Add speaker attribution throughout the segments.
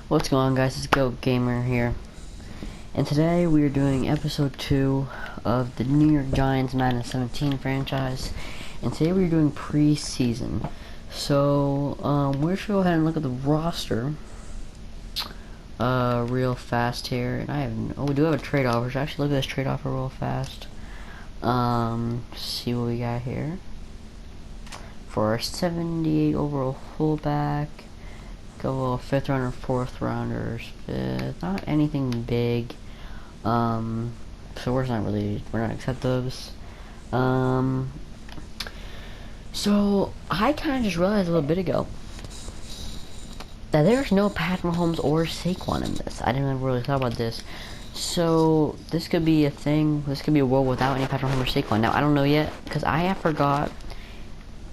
Speaker 1: What's going on, guys? It's Goat Gamer here, and today we are doing episode 2 of the New York Giants Madden 17 franchise, and today we're doing preseason. So, we're just gonna go ahead and look at the roster, real fast here, and we do have a trade offer, so actually look at this trade offer real fast. See what we got here. For our 78 overall fullback, go 5th rounder, 4th rounders, not anything big. So we're not accept those. So I kind of just realized a little bit ago that there's no Patrick Mahomes or Saquon in this. I didn't even really thought about this. So this could be a thing. This could be a world without any Patrick Mahomes or Saquon. Now I don't know yet because I forgot.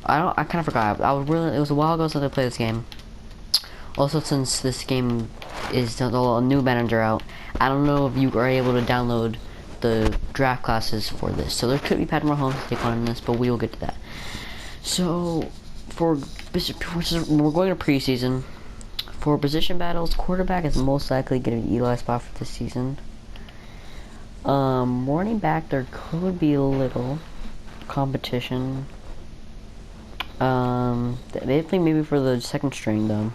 Speaker 1: I kind of forgot. It was a while ago since I played this game. Also, since this game is a new manager out, I don't know if you are able to download the draft classes for this. So there could be Patrick Mahomes Saquon in this, but we will get to that. So we're going to preseason. For position battles, quarterback is most likely going to be Eli's spot for this season. Running back, there could be a little competition. Maybe for the second string though,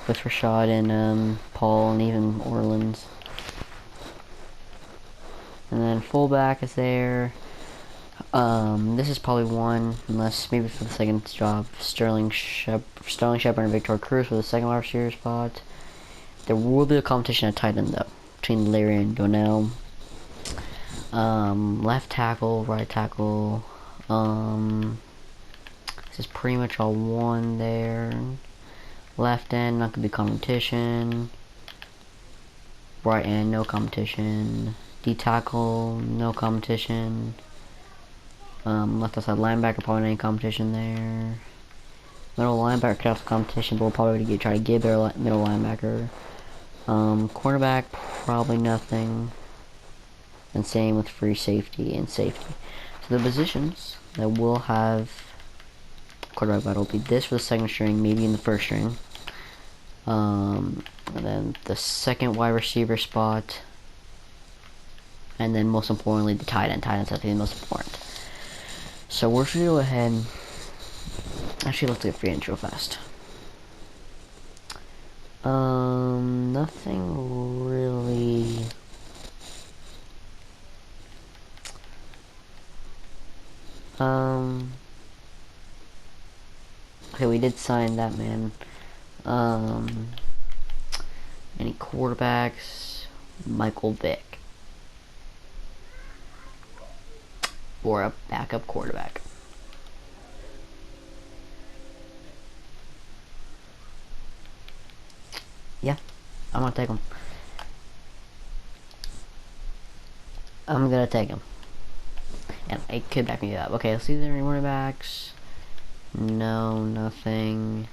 Speaker 1: with Rashad and Paul and even Orleans. And then fullback is there. This is probably one, unless maybe for the second job, Sterling Shepard and Victor Cruz for the second wide receiver spot. There will be a competition at tight end though, between Larry and Donnell. Left tackle, right tackle. This is pretty much all one there. Left end, not gonna be competition. Right end, no competition. D tackle, no competition. Left outside linebacker, probably not any competition there. Middle linebacker could have some competition, but we'll probably try to get their middle linebacker. Cornerback, probably nothing. And same with free safety and safety. So the positions that we'll have quarterback battle will be this for the second string, maybe in the first string. And then the second wide receiver spot. And then most importantly, the tight end. Tight end's I think the most important. So we're gonna go ahead. Actually, let's get free agents real fast. Nothing really. Okay, we did sign that man. Any quarterbacks? Michael Vick. Or a backup quarterback. Yeah, I'm gonna take him. I'm gonna take him. And I could back me up. Okay, let's see if there are any running backs. No, nothing.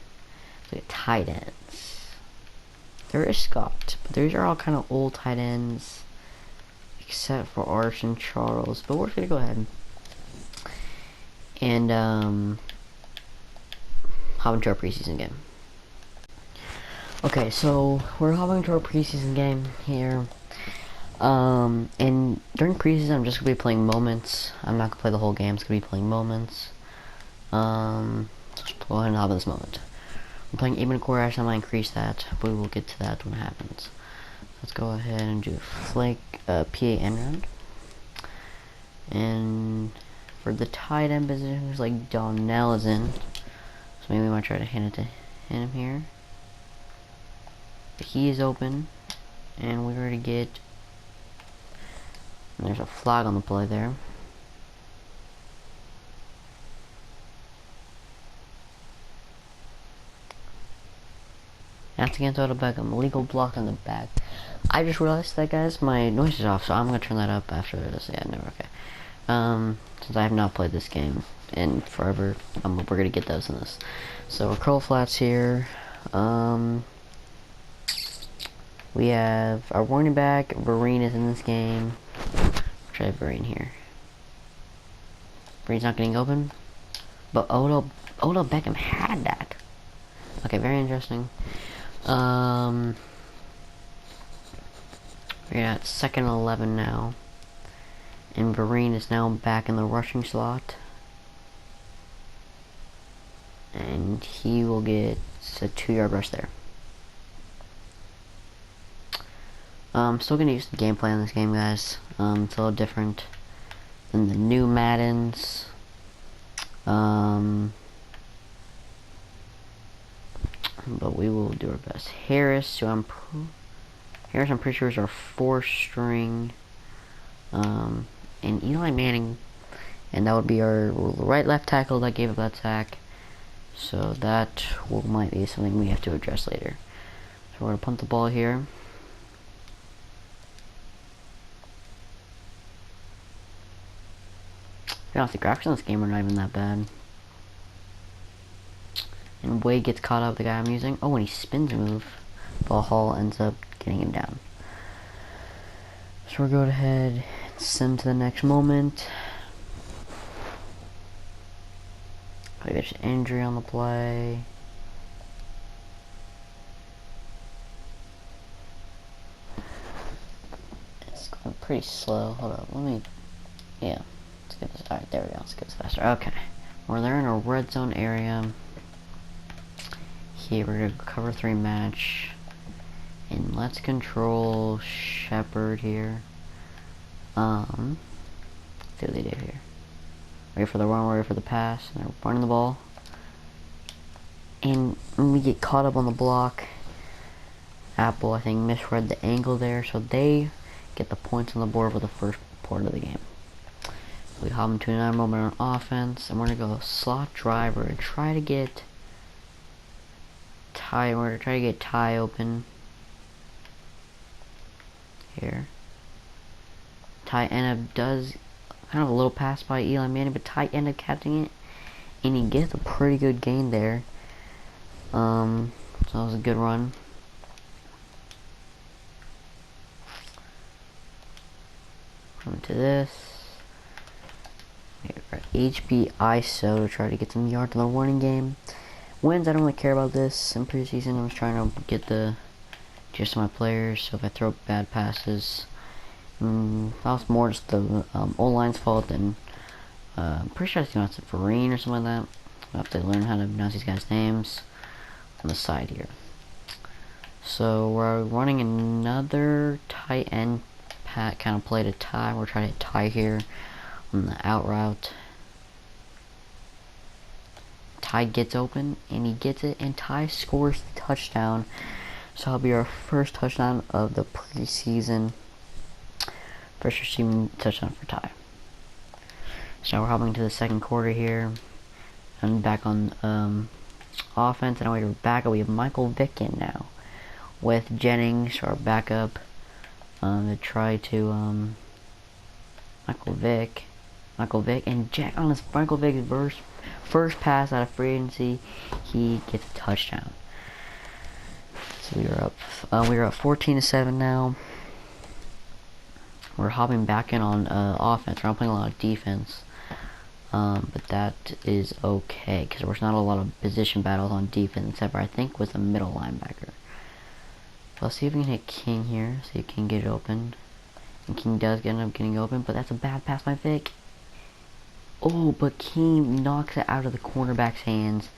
Speaker 1: Look at tight ends. There is Scott, but these are all kind of old tight ends. Except for Arch and Charles. But we're gonna go ahead and hop into our preseason game. Okay, so we're hopping into our preseason game here. And during preseason, I'm just gonna be playing moments. I'm not gonna play the whole game. It's gonna be playing moments. Let's go ahead and hop in this moment. I'm playing 8-minute quarter. Actually, I might increase that, but we will get to that when it happens. Let's go ahead and do flake PA end round. And for the tight end position, looks like Donnell is in. So maybe we might try to hand it to him here. But he is open, and we're going to get. There's a flag on the play there. That's against Odell Beckham. Illegal block on the back. I just realized that, guys, my noise is off, so I'm gonna turn that up after this. Yeah, no, okay. Since I have not played this game in forever, we're gonna get those in this. So we're curl flats here. We have our running back, Vereen is in this game. Try Vereen here. Vereen's not getting open, but Odell Beckham had that. Okay, very interesting. We're at second and 11 now. And Vereen is now back in the rushing slot. And he will get a 2-yard rush there. I'm still gonna use the gameplay in this game, guys. It's a little different than the new Maddens. But we will do our best. Harris, I'm pretty sure is our 4th-string. And Eli Manning, and that would be our right-left tackle that gave up that sack. So that might be something we have to address later. So we're gonna punt the ball here. Yeah, the graphics in this game are not even that bad. And Wade gets caught up with the guy I'm using. Oh, and he spins a move. But Hall ends up getting him down. So we'll go ahead and send to the next moment. Maybe there's an injury on the play. It's going pretty slow. Hold up, yeah. Let's get this, alright, there we go. Let's get this faster. Okay. We're there in a red zone area. Here, we're going to cover 3 match. And let's control Shepard here. See what they do here. Ready for the run, ready for the pass. And they're running the ball. And we get caught up on the block. Apple, I think, misread the angle there. So they get the points on the board for the first part of the game. We hop into another moment on offense. And we're going to go slot driver and try to get Ty. We're going to try to get Ty open. Here. Ty does kind of a little pass by Eli Manning, but Ty ended up catching it, and he gets a pretty good gain there. So that was a good run. Come to this. Here, HB ISO to try to get some yards in the running game. Wins, I don't really care about this. In preseason, I was trying to get the gist of my players, so if I throw bad passes, that was more just the O-line's fault than I'm pretty sure it's Vereen or something like that. I have to learn how to pronounce these guys' names on the side here. So we're running another tight end pat kind of play to Ty. We're trying to tie here on the out route. Ty gets open and he gets it, and Ty scores the touchdown. So that'll be our first touchdown of the preseason. First receiving touchdown for Ty. So now we're hopping to the second quarter here. And back on offense. And now we're back. We have Michael Vick in now. With Jennings, our backup. To try to Michael Vick. And on his Michael Vick's first pass out of free agency, he gets a touchdown. So we are up 14-7 now. We're hopping back in on offense. We're not playing a lot of defense, but that is okay because there's not a lot of position battles on defense, except for I think with a middle linebacker. Let's see if we can hit King here. See if King get it open, and King does end up getting open, but that's a bad pass by Vic. Oh, but King knocks it out of the cornerback's hands.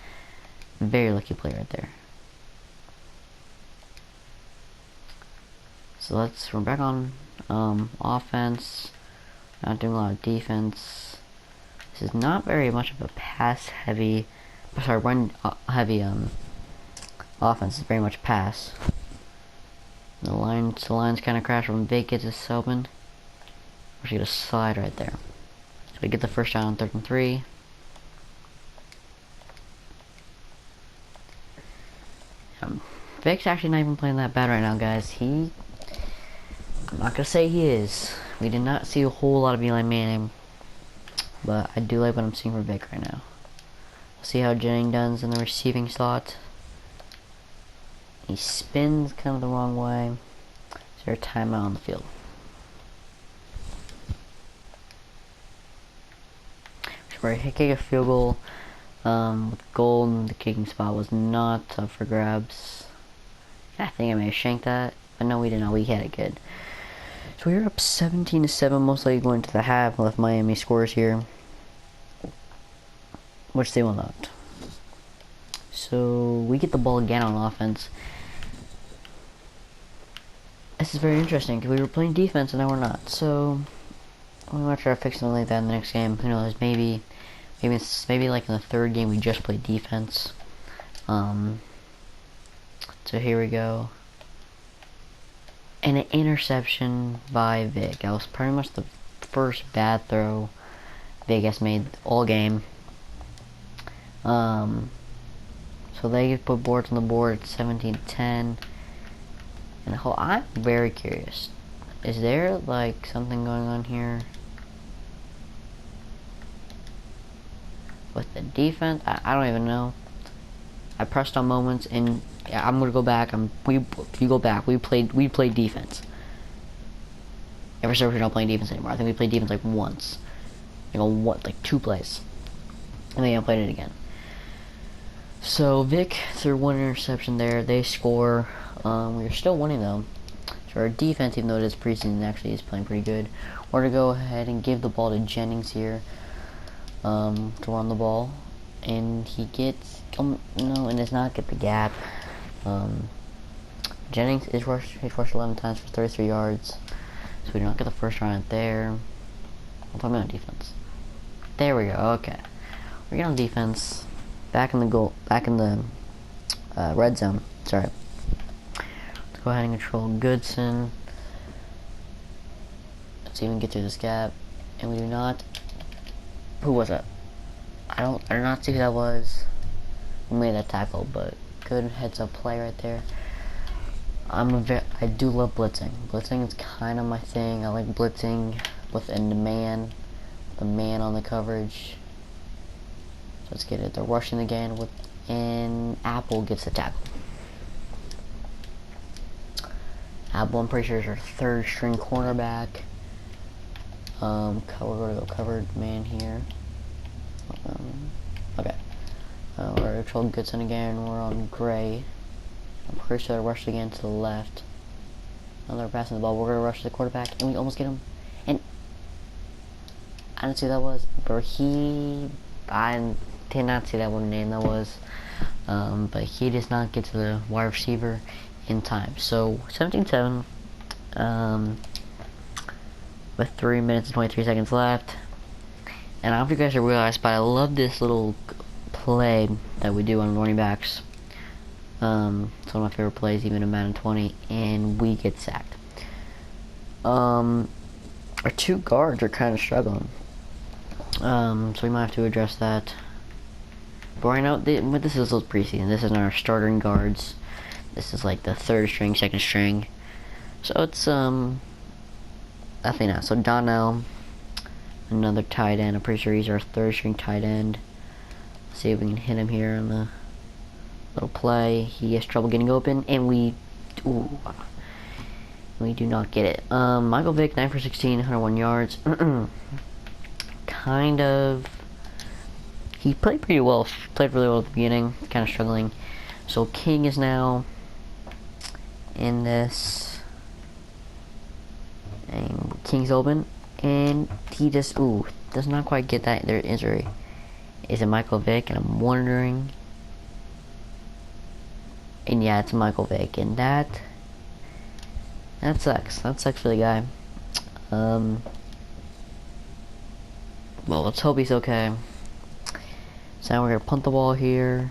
Speaker 1: Very lucky play right there. So we're back on offense. Not doing a lot of defense. This is not very much of a run heavy offense. It's very much pass. The line's kind of crash when Vic gets this open. We're gonna slide right there. So we get the first down on 3rd and 3. Vic's actually not even playing that bad right now, guys. I'm not gonna say he is. We did not see a whole lot of Eli Manning, but I do like what I'm seeing for Vic right now. See how Jennings does in the receiving slot. He spins kind of the wrong way. Is there a timeout on the field? We're kicking a field goal with goal, and the kicking spot was not up for grabs. I think I may have shanked that, but no, we did not. We had it good. So we were up 17-7, most likely going to the half. Left Miami scores here, which they will not. So we get the ball again on offense. This is very interesting because we were playing defense and now we're not. So we might try to fix something like that in the next game. Who knows? Maybe like in the third game we just played defense. So here we go. And an interception by Vic. That was pretty much the first bad throw Vic has made all game. So they put boards on the board at 17-10. And I'm very curious. Is there like something going on here with the defense? I don't even know. I pressed on moments, and yeah, I'm gonna go back. If you go back, we played defense. Ever since we're not playing defense anymore. I think we played defense like once, like 2 plays, and then I played it again. So Vic threw 1 interception there. They score. We're still winning though. So our defense, even though it is preseason, actually is playing pretty good. We're gonna go ahead and give the ball to Jennings here to run the ball, and he gets no, and does not get the gap. Jennings is rushed. He's rushed 11 times for 33 yards, so we do not get the first round there. I'm talking about defense. There we go. Okay, we're getting on defense. Back in the red zone. Sorry. Let's go ahead and control Goodson. Let's even get through this gap, and we do not. Who was that? I did not see who that was. Who made that tackle, but good heads up play right there. I do love blitzing. Blitzing is kind of my thing. I like blitzing within the man on the coverage. So let's get it. They're rushing again and Apple gets the tackle. Apple, I'm pretty sure, is our 3rd string cornerback. We're gonna go covered man here. Okay. We're gonna control Goodson again. We're on Gray. I'm pretty sure they rushed again to the left. Now they're passing the ball. We're gonna rush the quarterback, and we almost get him. And I didn't see who that was, but I did not see that one name that was. But he does not get to the wide receiver in time. So 17-7. With 3 minutes and 23 seconds left. And I don't know if you guys have realized, but I love this little play that we do on running backs. It's one of my favorite plays, even in Madden 20, and we get sacked. Our 2 guards are kind of struggling. So we might have to address that. But right now, this is preseason. This isn't our starting guards. This is like the 3rd string, 2nd string. So it's definitely not. So Donnell, another tight end. I'm pretty sure he's our 3rd string tight end. Let's see if we can hit him here on the little play. He has trouble getting open, and we do not get it. Michael Vick, 9 for 16, 101 yards. Kind of. He played pretty well. Played really well at the beginning. Kind of struggling. So King is now in this. And King's open. And he just, does not quite get that their injury. Is it Michael Vick? And I'm wondering. And yeah, it's Michael Vick. And that sucks. That sucks for the guy. Well, let's hope he's okay. So now we're gonna punt the ball here.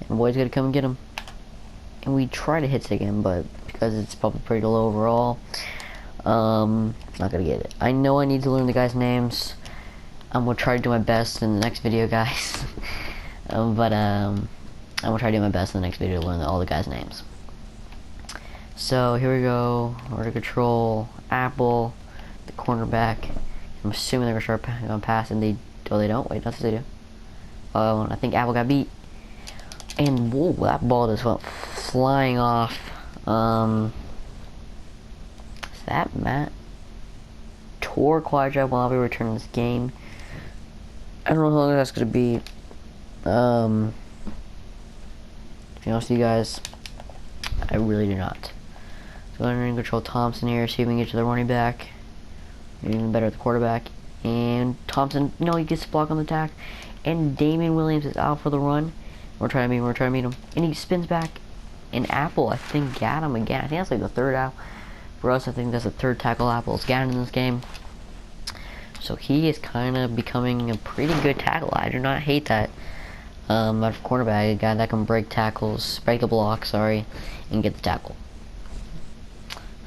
Speaker 1: And Boyd's gonna come and get him. And we try to hit again, but because it's probably pretty low overall, not gonna get it. I know I need to learn the guys' names. I'm gonna try to do my best in the next video, guys. I'm gonna try to do my best in the next video to learn all the guys' names. So here we go. We're gonna control Apple, the cornerback. I'm assuming they're gonna start going pass, and they don't. Wait, that's what they do. Oh, I think Apple got beat. And whoa, that ball just went flying off. Is that Matt? Tore quadrip while we return this game. I don't know how long that's gonna be. To be honest with you guys, I really do not. So I'm going to control Thompson here, see if we can get to the running back. Even better at the quarterback. And Thompson, no, he gets blocked on the attack. And Damian Williams is out for the run. We're trying to meet him. And he spins back. And Apple, I think, got him again. I think that's like the third out. For us, I think that's the third tackle Apple's gotten in this game. So he is kind of becoming a pretty good tackle. I do not hate that. Out of cornerback, a guy that can break the block, sorry, and get the tackle.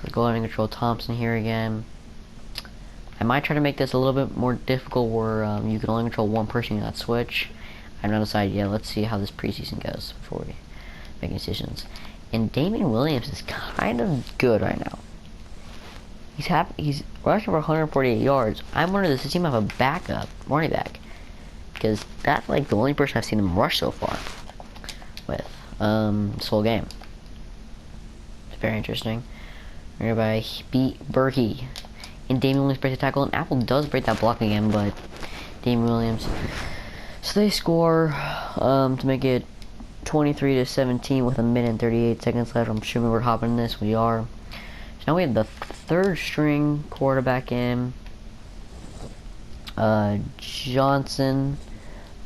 Speaker 1: So go ahead and control Thompson here again. I might try to make this a little bit more difficult where you can only control one person in that switch. I've not decided yet. Let's see how this preseason goes before we make any decisions. And Damian Williams is kind of good right now. He's rushing for 148 yards. I'm wondering, does this team have a backup running back? Because that's like the only person I've seen him rush so far with this whole game. It's very interesting. We're by beat Berkey. And Damian Williams breaks the tackle, and Apple does break that block again, but Damian Williams. So they score to make it 23-17 with 1:38 left. I'm assuming we're hopping this. We are. So now we have the third string quarterback in. Johnson,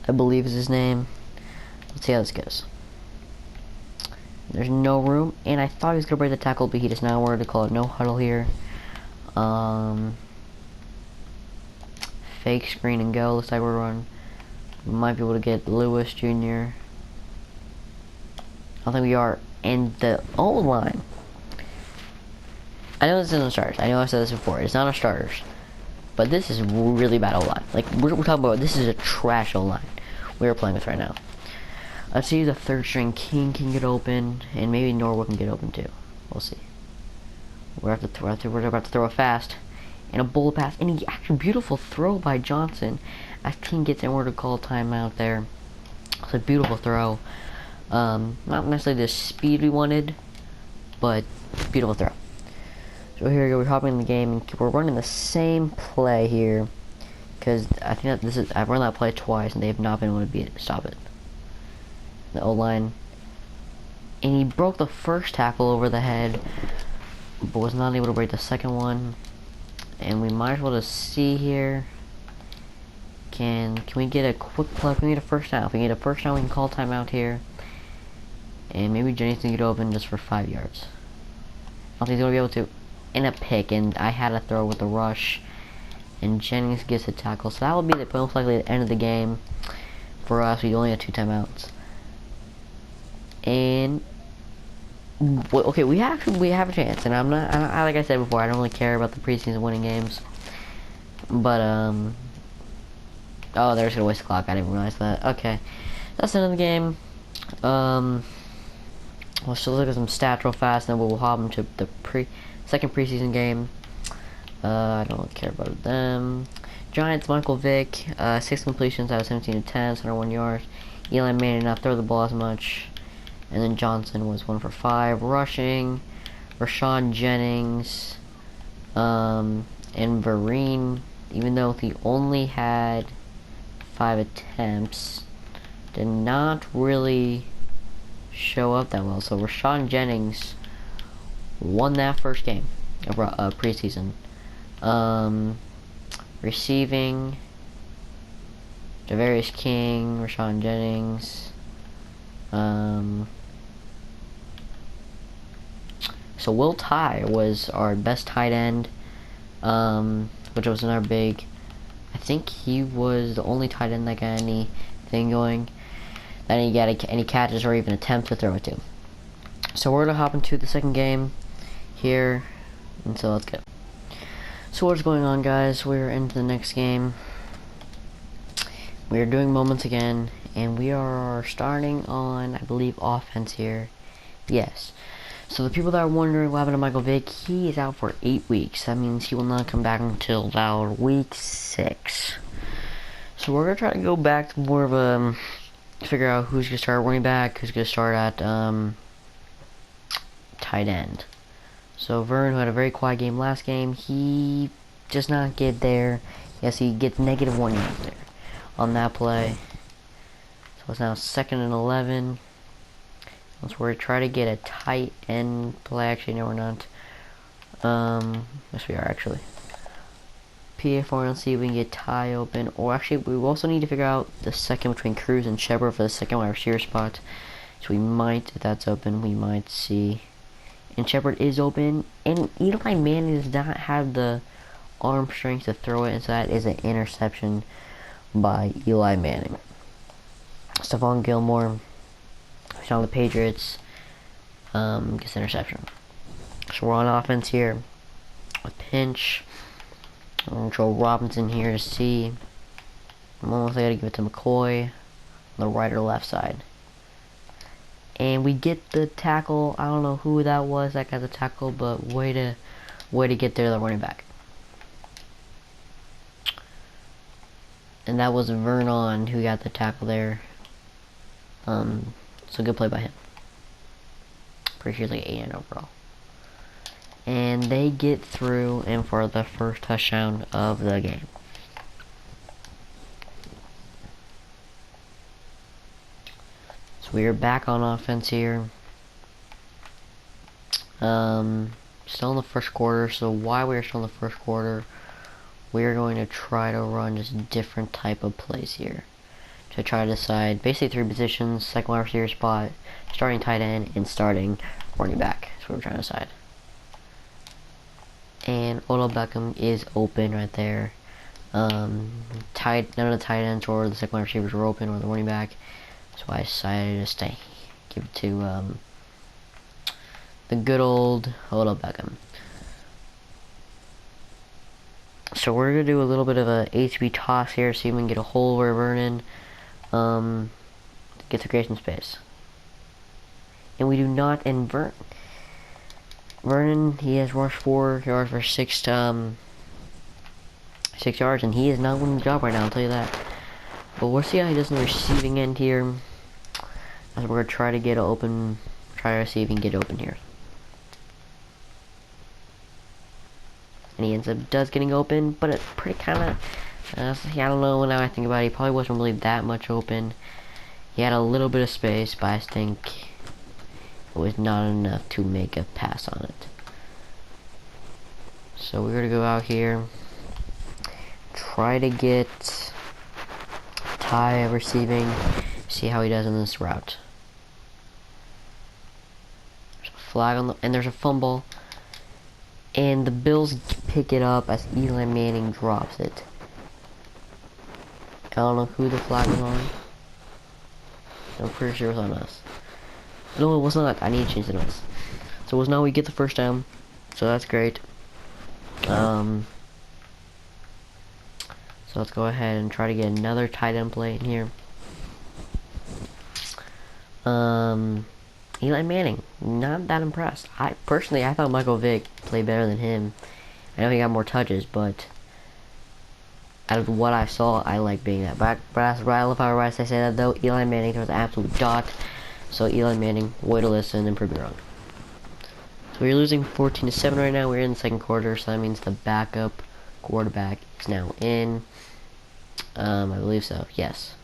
Speaker 1: I believe is his name. Let's see how this goes. There's no room, and I thought he was gonna break the tackle, but he just now wanted to call it no huddle here. Fake screen and go. Looks like we're running. Might be able to get Lewis Jr. I don't think we are. And the old line. I know this isn't starters. I know I've said this before. It's not a starters. But this is really bad O-line. Like, we're talking about, this is a trash O-line we're playing with right now. Let's see if the third string King can get open, and maybe Norwood can get open too. We'll see. We're about to throw it fast. And a bullet pass. And he actually, beautiful throw by Johnson. As King gets in, we're to call timeout there. It's a beautiful throw. Not necessarily the speed we wanted, but beautiful throw. So here we go, we're hopping in the game, and we're running the same play here, because I think that I've run that play twice, and they have not been able to stop it. The O-line, and he broke the first tackle over the head, but was not able to break the second one, and we might as well just see here. Can we get a quick play? Can we get a first down? If we get a first down, we can call timeout here, and maybe Jennings can get open just for 5 yards. I don't think he's going to be able to. In a pick, and I had a throw with the rush, and Jennings gets a tackle, so that will be most likely the end of the game for us. We only have 2 timeouts, and okay, we have a chance, and like I said before, I don't really care about the preseason winning games, but oh, they're just gonna waste the clock. I didn't realize that. Okay, that's the end of the game. Let's just look at some stats real fast, and then we'll hop into the second preseason game. I don't care about them. Giants, Michael Vick, 6 completions out of 17 attempts, 101 yards. Eli Manning did not throw the ball as much. And then Johnson was 1 for 5 rushing. Rashawn Jennings, and Vereen, even though he only had 5 attempts, did not really show up that well. So Rashawn Jennings won that first game of preseason. Receiving, Javarius King, Rashawn Jennings. So Will Tye was our best tight end, which was another big. I think he was the only tight end that got anything going, that he got any catches or even attempt to throw it to. So we're gonna hop into the second game here, and so let's go. So what's going on, guys? We're into the next game. We are doing moments again, and we are starting on, I believe, offense here. Yes. So the people that are wondering what happened to Michael Vick, he is out for 8 weeks. That means he will not come back until about week 6. So we're gonna try to go back to more of a figure out who's gonna start running back, who's gonna start at tight end. So Vern, who had a very quiet game last game, he does not get there. Yes, he gets -1 yards there. on that play. So it's now 2nd and 11. Let's try to get a tight end play. Actually, no, we're not. Yes, we are actually. PA4 and see if we can get Ty open. Or actually, we also need to figure out the second between Cruz and Shepard for the second wide receiver spot. So we might, if that's open, we might see. And Shepard is open. And Eli Manning does not have the arm strength to throw it. And so that is an interception by Eli Manning. Stephon Gilmore, who's on the Patriots, gets interception. So we're on offense here with pinch. Joe Robinson here to see. I'm almost going to give it to McCoy on the right or left side. And we get the tackle. I don't know who that was that got the tackle, but way to get there, the running back. And that was Vernon who got the tackle there. So good play by him. Pretty sure it's like 8 overall. And they get through and for the first touchdown of the game. So we are back on offense here. Still in the first quarter. So while we are still in the first quarter, we are going to try to run just different type of plays here to try to decide basically 3 positions: second wide receiver spot, starting tight end, and starting running back. That's what we're trying to decide. And Odell Beckham is open right there. None of the tight ends or the second wide receivers were open, or the running back. So I decided to give it to the good old Odell Beckham. So we're gonna do a little bit of a HB toss here, see if we can get a hole where Vernon gets a creation space. And we do not, and Vernon, he has rushed 4 yards for 6 yards, and he is not winning the job right now, I'll tell you that. But we'll see how he does in the receiving end here. As we're going to try to get open, try to see if he can get open here. And he ends up getting open, but it's pretty kind of, I don't know, now I think about it, he probably wasn't really that much open. He had a little bit of space, but I think it was not enough to make a pass on it. So we're gonna go out here, try to get Ty receiving, see how he does in this route. There's a flag on and there's a fumble, and the Bills pick it up as Eli Manning drops it. I don't know who the flag was on. I'm pretty sure it was on us. No, it was not. I need to change the noise. So it was now we get the first down. So that's great. So let's go ahead and try to get another tight end play in here. Eli Manning, not that impressed. I thought Michael Vick played better than him. I know he got more touches, but out of what I saw, I like being that back. But I love how I say that though. Eli Manning throws an absolute dot. So Eli Manning, way to listen and prove me wrong. So we're losing 14-7 right now. We're in the second quarter, so that means the backup quarterback is now in. I believe so. Yes.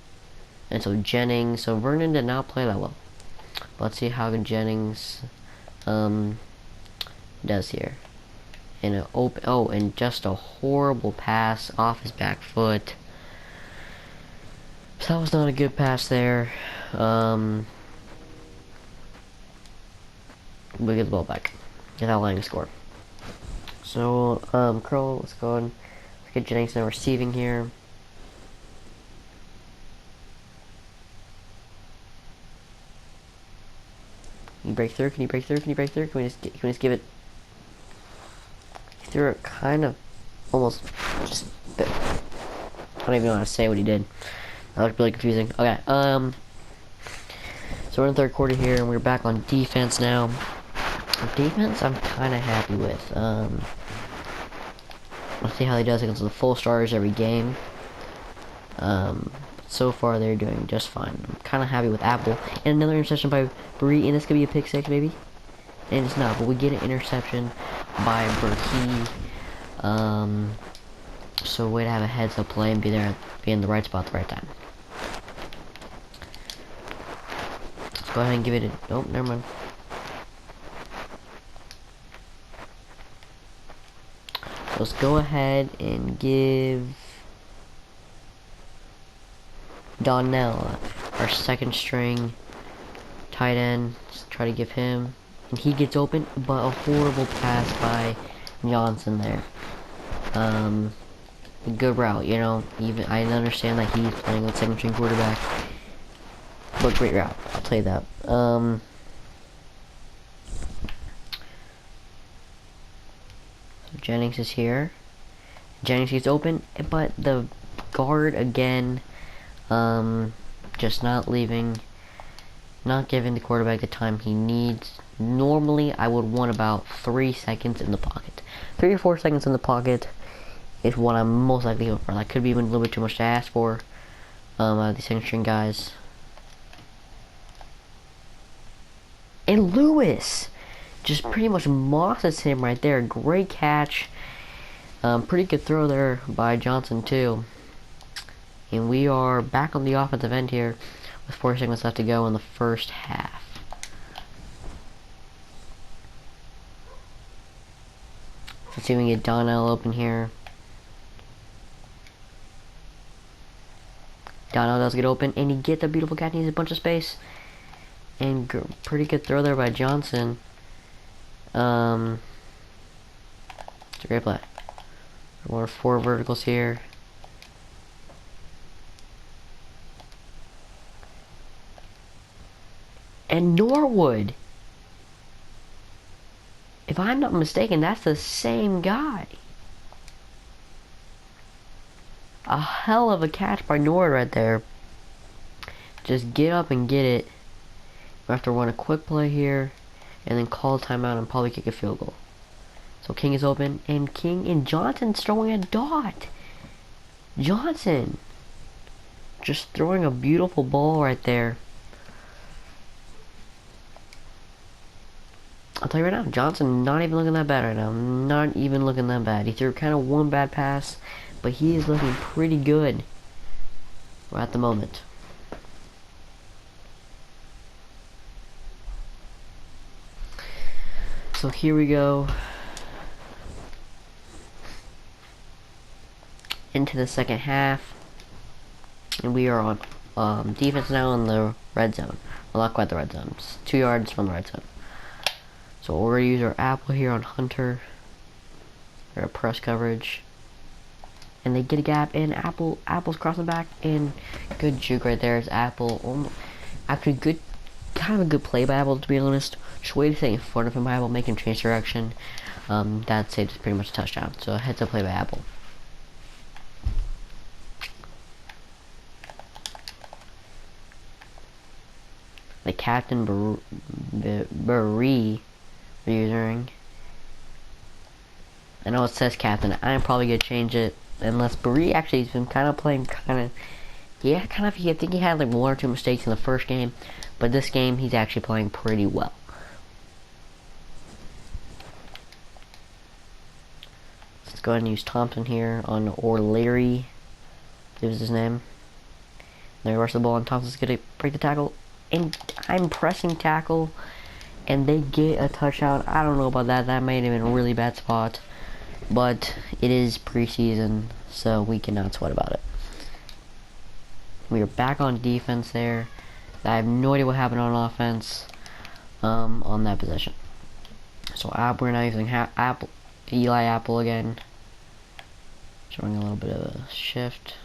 Speaker 1: And so Jennings. So Vernon did not play that well. Let's see how Jennings does here. And and just a horrible pass off his back foot. So that was not a good pass there. We get the ball back. Get that line to score. So, Curl, let's go and let's get Jennings now receiving here. Can you break through? Can you break through? Can you break through? Can we just give it? He threw it kind of almost just. I don't even know how to say what he did. That looked really confusing. Okay. So we're in the third quarter here, and we're back on defense now. Defense, I'm kind of happy with. Let's see how he does against the full starters every game. So far, they're doing just fine. I'm kind of happy with Apple. And another interception by Bree, and this could be a pick six, maybe. And it's not, but we get an interception by Berkey. So way to have a heads up play and be in the right spot at the right time. Let's go ahead and give it a, nope, never mind. Let's go ahead and give Donnell, our second string tight end. Let's try to give him, and he gets open, but a horrible pass by Johnson there. Good route, you know. Even I understand that he's playing with second string quarterback, but great route. I'll tell you that. So Jennings is here. Jennings gets open, but the guard again, just not giving the quarterback the time he needs. Normally, I would want about 3 seconds in the pocket. 3 or 4 seconds in the pocket is what I'm most likely going for. That could be even a little bit too much to ask for out of these second string guys. And Lewis just pretty much mosses him right there. Great catch. Pretty good throw there by Johnson too. And we are back on the offensive end here with 4 seconds left to go in the first half. Let's see if we can get Donnell open here. Donnell does get open, and he gets a beautiful catch. He needs a bunch of space. And pretty good throw there by Johnson. It's a great play. We're 4 verticals here. And Norwood, if I'm not mistaken, that's the same guy. A hell of a catch by Norwood right there. Just get up and get it. We have to run a quick play here, and then call a timeout and probably kick a field goal. So King is open, and King and Johnson's throwing a dot. Johnson just throwing a beautiful ball right there. I'll tell you right now, Johnson not even looking that bad right now. Not even looking that bad. He threw kind of one bad pass, but he is looking pretty good right at the moment. So here we go into the second half, and we are on defense now in the red zone. Well, not quite the red zone. It's 2 yards from the red zone. So we're going to use our Apple here on Hunter. Our press coverage. And they get a gap, and Apple's crossing back, and good juke right there is Apple. Actually, good, kind of a good play by Apple, to be honest. Just wait to stay in front of him by Apple, make him change direction. That saved pretty much a touchdown. So heads up play by Apple. The captain Barry using. I know it says captain. I'm probably gonna change it unless Barry actually has been kind of playing I think he had like 1 or 2 mistakes in the first game, but this game he's actually playing pretty well. Let's go ahead and use Thompson here on Larry. That was his name. They rush the ball, and Thompson's gonna break the tackle, and I'm pressing tackle, and they get a touchdown. I don't know about that. That might have been a really bad spot, but it is preseason, so we cannot sweat about it. We are back on defense there. I have no idea what happened on offense on that position. So we're now using Eli Apple again. Showing a little bit of a shift.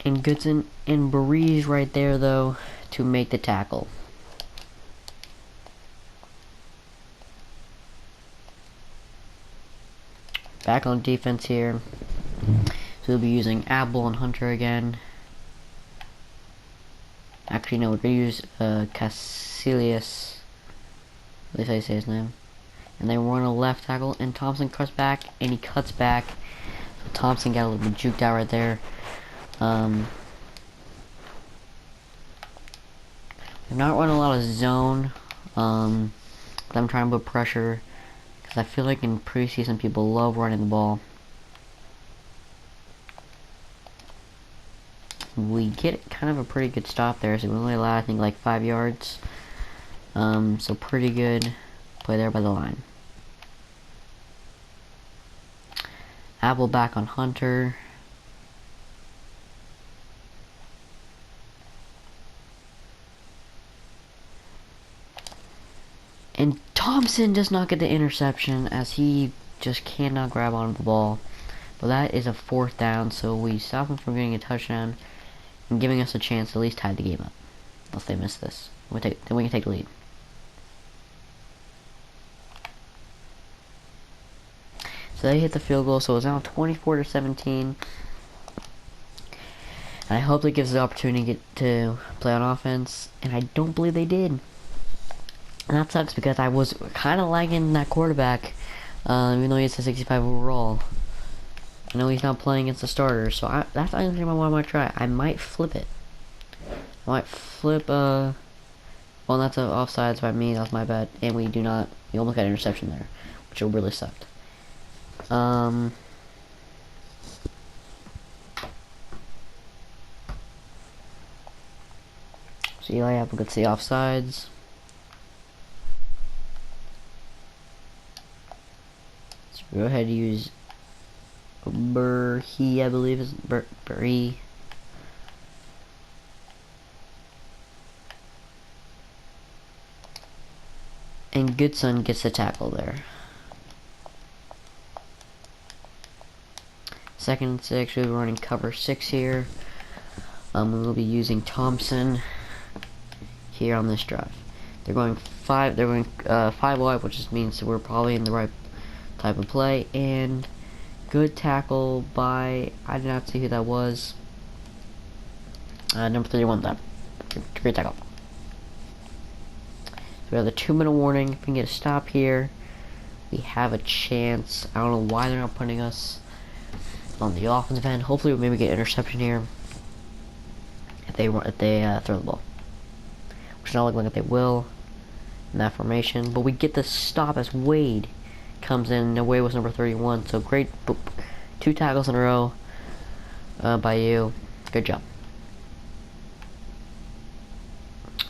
Speaker 1: And Goodson and Breeze right there, though, to make the tackle. Back on defense here. So we'll be using Apple and Hunter again. Actually, no, we're going to use Casillas. At least I say his name. And then we're on a left tackle, and Thompson cuts back, and he cuts back. So Thompson got a little bit juked out right there. I'm not running a lot of zone, but I'm trying to put pressure, because I feel like in preseason people love running the ball. we get kind of a pretty good stop there. So we only allowed, I think, like 5 yards. So pretty good play there by the line. Apple back on Hunter. And Thompson does not get the interception as he just cannot grab onto the ball. But that is a 4th down, so we stop him from getting a touchdown and giving us a chance to at least tie the game up. Unless they miss this. Then we can take the lead. So they hit the field goal, so it's now 24-17. And I hope that gives us the opportunity to play on offense, and I don't believe they did. And that sucks because I was kind of liking that quarterback, even though he's a 65 overall. I know he's not playing against the starters, so that's the only thing I might try. I might flip it. I might flip, well, that's an offsides by me, that's my bad. And we almost got an interception there, which really sucked. So Eli Apple gets the offsides. So go ahead and use Burhi, I believe is Burhi. And Goodson gets the tackle there. 2nd and 6, we're running cover 6 here. We'll be using Thompson here on this drive. They're going 5 wide, which just means that we're probably in the right type of play. And good tackle by, I did not see who that was. Number 31, that. Great tackle. So we have the 2-minute warning. If we can get a stop here, we have a chance. I don't know why they're not putting us on the offensive end. Hopefully we'll maybe get an interception here if they throw the ball, which not looking like they will in that formation. But we get the stop as Wade comes in. Away was number 31. So great, 2 tackles in a row by you. Good job.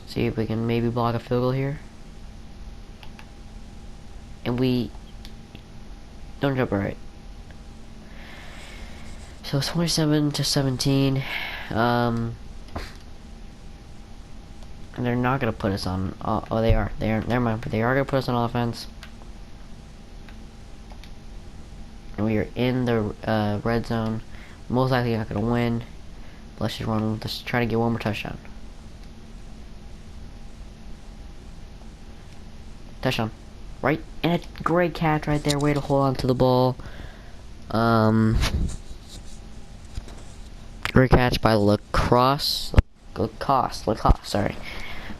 Speaker 1: See if we can maybe block a field goal here. And we don't jump right. So it's 27-17. And they're not gonna put us on. Oh, they are. Never mind. But they are gonna put us on offense. And we are in the red zone. Most likely not gonna win. But let's just run. Let's try to get one more touchdown. Touchdown. Right? And a great catch right there. Way to hold on to the ball. Great catch by Lacoste, sorry.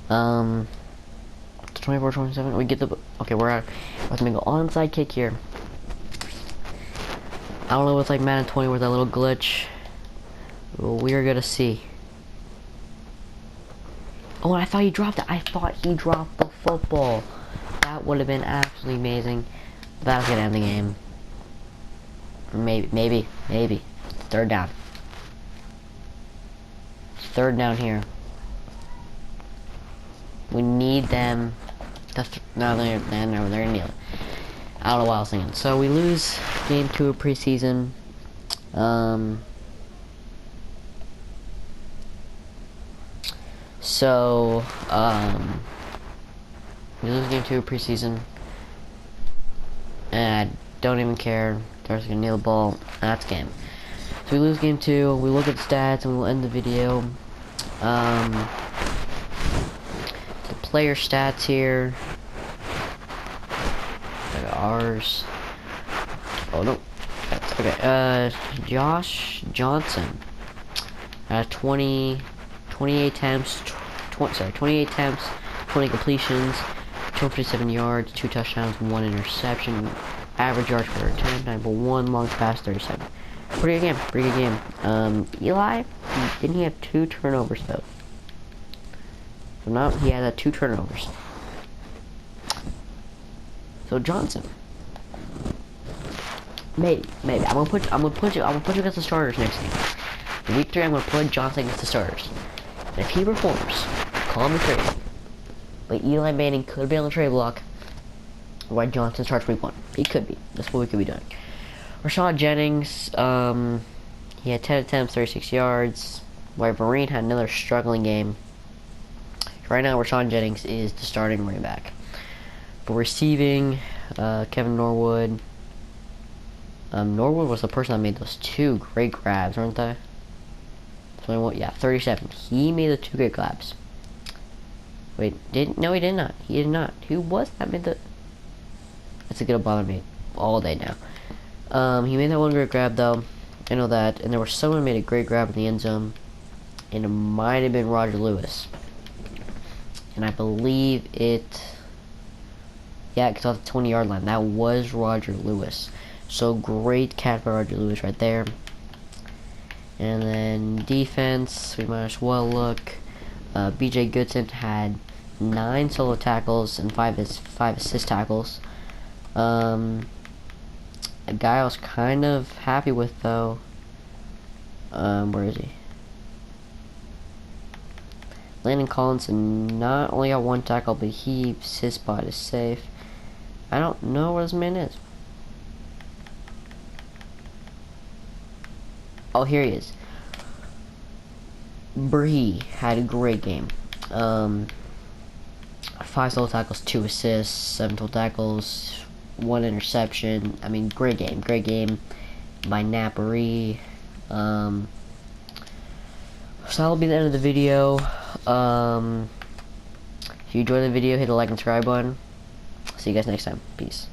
Speaker 1: 24-27. We get the, okay, we're gonna go onside kick here. I don't know what's like Madden 20 with that little glitch. We are gonna see. Oh, and I thought he dropped it. I thought he dropped the football. That would have been absolutely amazing. That's gonna end the game. Maybe. 3rd down. 3rd down here. We need them. No, they're gonna kneel. I don't know what I was thinking. So we lose game 2 of preseason. We lose game 2 of preseason. And I don't even care. They're just gonna kneel the ball. That's game. So we lose game 2. We look at the stats and we'll end the video. The player stats here. Ours. Oh no. Okay. Josh Johnson. 28 attempts. 28 attempts. 20 completions. 257 yards. 2 touchdowns. 1 interception. Average yards per attempt. 9.1 long pass. 37. Pretty good game. Eli, didn't he have 2 turnovers though? So now he had 2 turnovers. So Johnson, maybe I'm gonna put you against the starters next game. Week 3, I'm going to put Johnson against the starters. And if he performs, call him a trade. But Eli Manning could be on the trade block while Johnson starts week 1. He could be. That's what we could be doing. Rashad Jennings, he had 10 attempts, 36 yards. While Vereen had another struggling game. Right now, Rashad Jennings is the starting running back. But receiving, Kevin Norwood. Norwood was the person that made those 2 great grabs, weren't they? 21, yeah, 37. He made the 2 great grabs. Wait, no, he did not. He did not. Who was that made the... That's gonna bother me all day now. He made that 1 great grab, though. I know that. And there was someone who made a great grab in the end zone. And it might have been Roger Lewis. And I believe it... Yeah, because off the 20-yard line. That was Roger Lewis. So great catch by Roger Lewis right there. And then defense, we might as well look. B.J. Goodson had 9 solo tackles and 5 assist tackles. A guy I was kind of happy with, though. Where is he? Landon Collins not only got 1 tackle, but his spot is safe. I don't know where this man is. Oh, here he is. Bree had a great game. 5 solo tackles, 2 assists, 7 total tackles, 1 interception. I mean, great game by Naparee. So that'll be the end of the video. If you enjoyed the video, hit the like and subscribe button. See you guys next time. Peace.